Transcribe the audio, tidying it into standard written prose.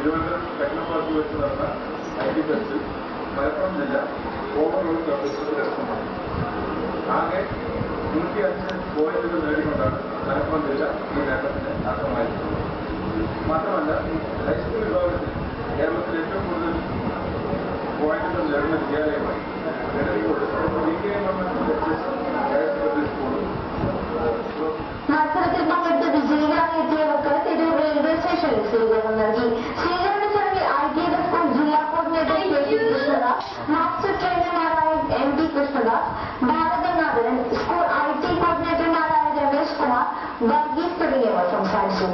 Thiruvananthapuram techno പാർക്കിൽ വെച്ച് നടന്ന IT ഫെസ്റ്റിൽ മലപ്പുറം ജില്ല ഓവറോൾ കലോത്സവത്തിൽ ഇറങ്ങുന്നത്. ആകെ 105 പോയിന്റുകൾ നേടിക്കൊണ്ടാണ് മലപ്പുറം ജില്ല ഈ നേട്ടത്തിന് അർഹമായിരിക്കുന്നത്. മാത്രമല്ല, ഹൈസ്കൂൾ വിഭാഗത്തിൽ കേരളത്തിൽ ഏറ്റവും കൂടുതൽ പോയിന്റുകൾ നേടുന്ന വിദ്യാലയമായി നിലവിലുള്ള മത്സരത്തിൽ പങ്കെടുത്ത് വിജയികളായി എത്തിയവർക്ക് തിരൂർ റെയിൽവേ സ്റ്റേഷനിൽ സ്വീകരണം നൽകി. സ്വീകരണ ചടങ്ങിൽ ITS സ്കൂൾ ജില്ലാ കോർഡിനേറ്റർ KC കൃഷ്ണദാസ്, മാസ്റ്റർ ട്രെയിനർമാരായ MD Krishnadas, Bharathanathan, school IT കോർഡിനേറ്റർമാരായ രമേശ് കുമാർ, വർഗീസ് തുടങ്ങിയവർ സംസാരിച്ചു.